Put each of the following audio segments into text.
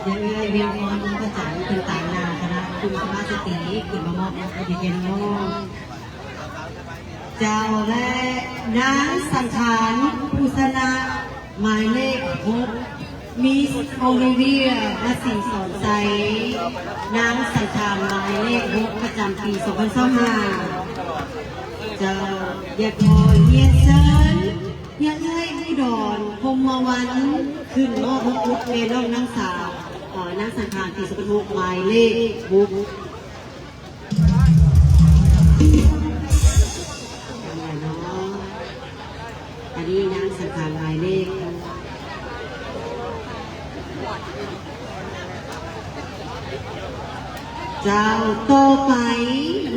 ยังไงเรียนพรภาษาเป็นต่างนาคณะคุณสมาสติคุณมามอบให้เด็กน้องเจ้าและนางสังขารผู้สนะหมายเลข6มิสโอลิเวียมาสีสอนใจนางสังขารหมายเลข6ประจำปี2025เจ้าอย่าคอยเยียเซินอย่าเอ้ยผู้ดอนพมมาวันขึ้นมอพพุทธเมลนางสาวนางสังขารปี2026หมายเลข6อันนี้นางสังขารหมายเลขเจ้าต่อไป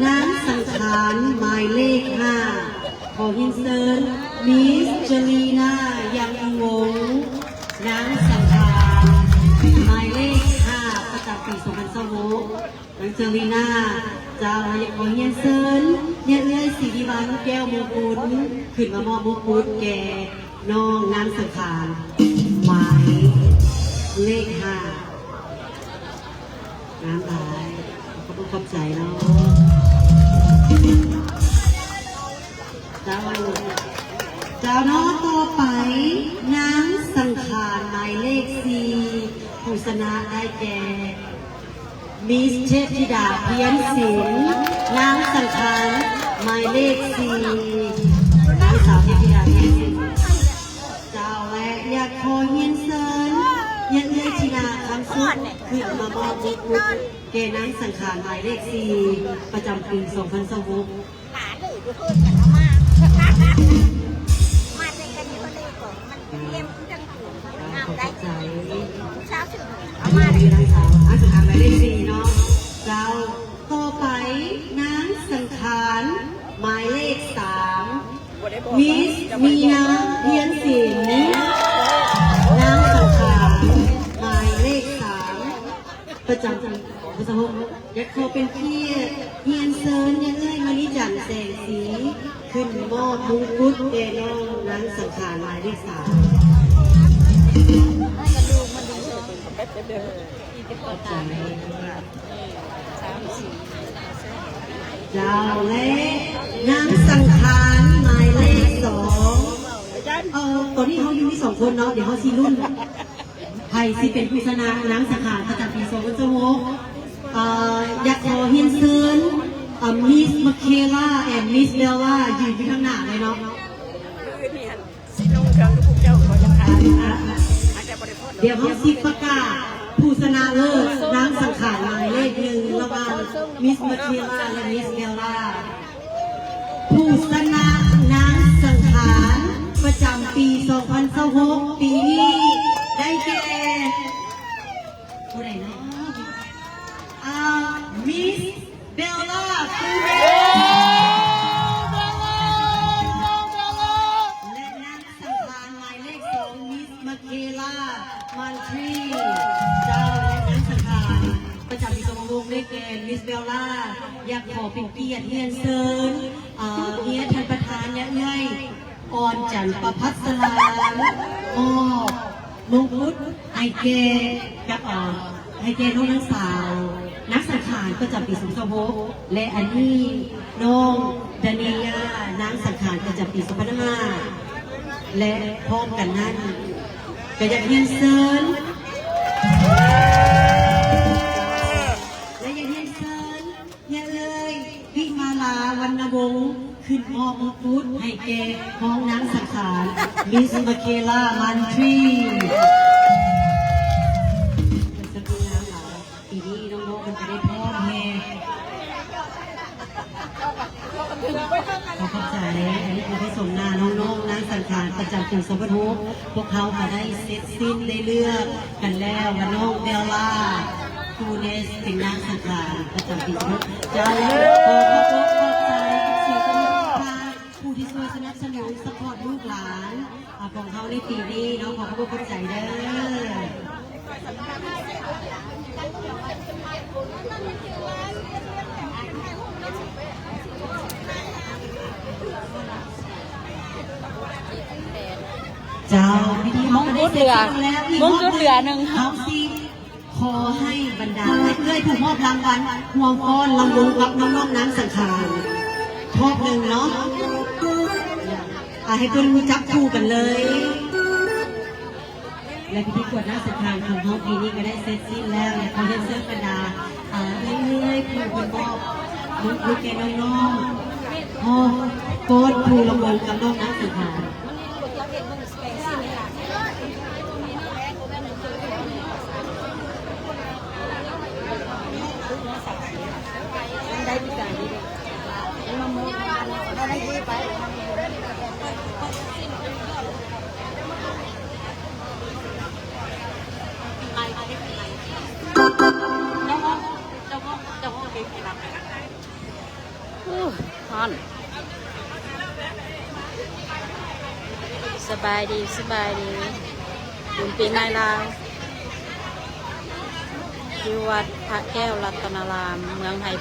นางสังขารหมายเลข5ขอยินเซิร์มิสเจลีนายังวงนางสังขารหมายเลข5ประจำปี2026นางเจลีนาเจ้าขอยินเซิร์เนี่ยเอ้ยสิริวัลย์แก้วมงกุฎขึ้นมามอบมงกุฎแก่น้องนางสังขารหมายเลข5น้ำลายเขาต้องขอบใจเนาะเจ้าน้องต่อไปนางสังขารหมายเลข4ผู้ชนะได้แก่มิสเทพธิดาเพียรศิลป์นางสังขารหมายเลข4นางสาวเทพธิดาเพียรศิลป์เจ้าและอยากขอเยียนเซินยังเลือกชินาคำสุดขึ้นมามอบมงกุฎแก่นางสังขารหมายเลข4ประจำปี2026หาเลยดูเพื่อนกันเอามามาในกันนี้มาเลยก่อนมันเยี่ยมจังหูงามได้ใจเช้าถึงเอามาเลยนางสาวสังขารหมายเลข4เนาะเจ้าต่อไปนางสังขารหมายเลข3มิสมีนาเพียรศิลป์นางสังขารหมายเลข3ประจำปี2026อยากขอเป็นพี่เฮียนเซินยังเอ้ยมานิจันแสงสีขึ้นมอบมงกุฎแก่น้องนางสังขารหมายเลข3กระดูกมันดูเจ้าและนางสังขารหมายเลข2ตอนนี้เขาอยู่ที่2คนเนาะเดี๋ยวเขาซีรุ่นไทยสิเป็นผู้ชนะนางสังขารประจำปี2026อยากขอเฮียนเซินมิสมาเคล่าแอนมิสเบลล่ายืนอยู่ข้างหน้าเลยเนาะเดี๋ยวเขาสิประกาศผู้ชนะเลิศนางสังขารหมายเลข1ระหว่างมิสมาเคล่าและมิสเบลล่าผู้ชนะนางสังขารประจำปี2026ปีนี้ได้แก่ผู้ใดเนาะมิสเบลล่าคูเรและนางสังขารหมายเลข2มิสมาเคล่ามันทรีเจ้าและนางสังขารประจำปี2026ได้แก่มิสเบลล่าอยากขอเป็นเกียรติเฮียนเซินเฮียท่านประธานเนี่ยเอ้ยอ่อนจันทร์ประพัสรามงกุฎไอเกกับไอเกน้องนางสาวนักสังขารประจำปี2026และอันนี้น้องดานียานางสังขารประจำปี2025และพร้อมกันนั้นก็อยากเฮียนเซินและอยากเฮียนเซินอย่าเลยวิมาลาวรรณวงศ์ขึ้นมอบมงกุฎให้แก่น้องนางสังขารมิสมาเคล่ามันทรีปีนี้น้องๆมันจะได้พ่อแม่ขอขอบใจอันนี้คือไปส่งหน้าน้องๆนางสังขารประจำปี2026พวกเขาก็ได้เสร็จสิ้นได้เลือกกันแล้วว่าน้องเบลล่าคูเนสเป็นนางสังขารประจำปี2026จะขอขอบใจสื่อทุกท่านผู้ที่ช่วยสนับสนุนสปอร์ตลูกหลานของเขาในปีนี้น้องขอขอบใจเด้อเจ้าพิธีมงกุฎเหลือหนึ่งเขาสิ ขอให้บรรดาเพื่อนผู้มอบรางวัลห่วงฟ้อนลำวงกับน้องๆน้ำสังขารทอบหนึ่งเนาะให้เพื่อนรู้จักคู่กันเลย และพิธีกวดน้ำสังขารของเขาปีนี้ก็ได้เสร็จสิ้นแล้วและขอเรียนเชิญบรรดาเรื่อยๆผู้เป็นมอบลูกแกน้องๆพ่อโกดผู้ลำวงกับน้องน้ำสังขารได้ดีใจดีมาโมได้ดีไปฮอนสบายดีบุญปีใหม่ลาวที่วัดพระแก้วรัตนารามเมืองไทย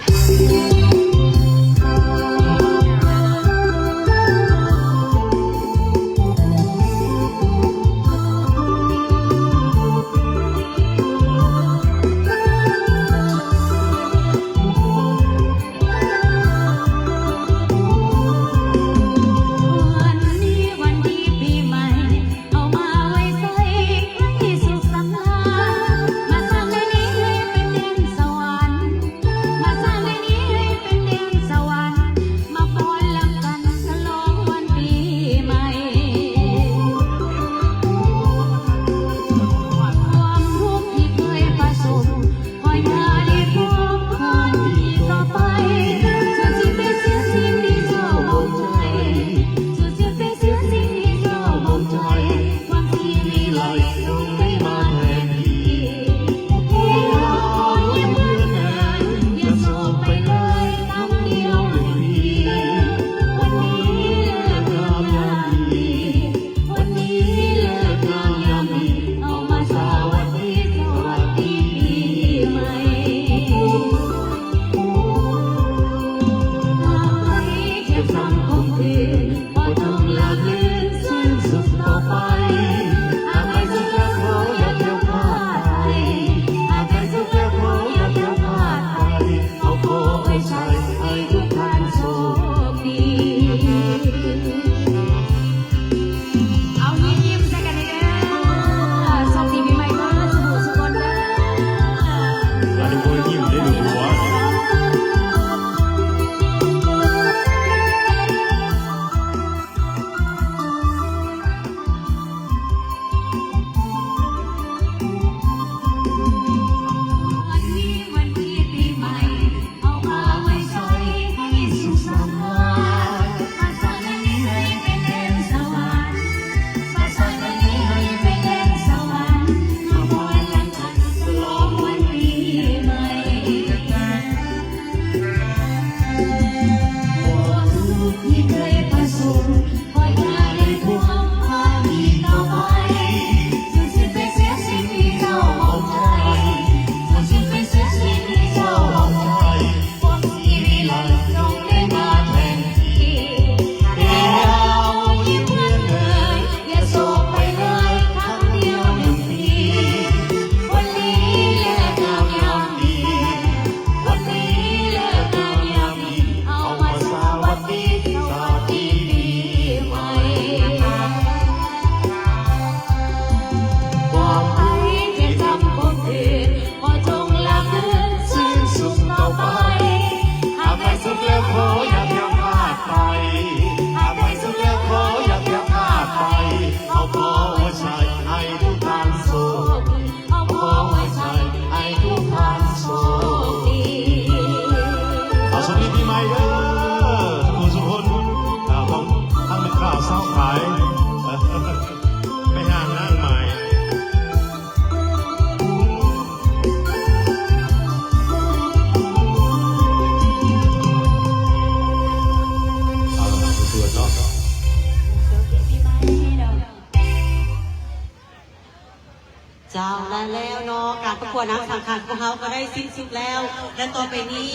เจ้าแล้วเนาะการประกวดน้ำสังขารของเขาก็ได้สิ้นสุดแล้ว และต่อไปนี้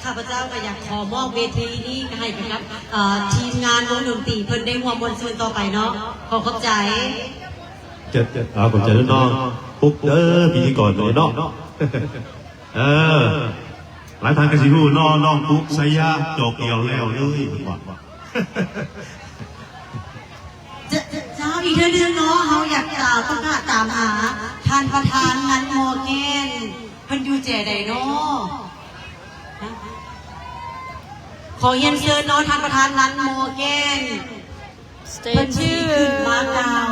ข้าพเจ้าก็อยากขอมอบเวทีนี้ให้กับทีมงานวงดนตรีเพิ่นได้ร่วมบนส่วนต่อไปเนาะขอขอบใจ ขอบใจน้อง ปุ๊บพิธีกรเลยเนาะหลายทางกระสิบูน้องปุ๊บไซยาจอกเกี่ยวแล้วเลยบอกเจ้าอีกเดือนเนาะเขาอยากจะประกาศตามหาท่านประธานนันโมเกนเพิ่นอยู่เจไดเนาะขอเรียนเชิญเนาะท่านประธานนันโมเกนเพิ่นชื่อขึ้นมากล่าว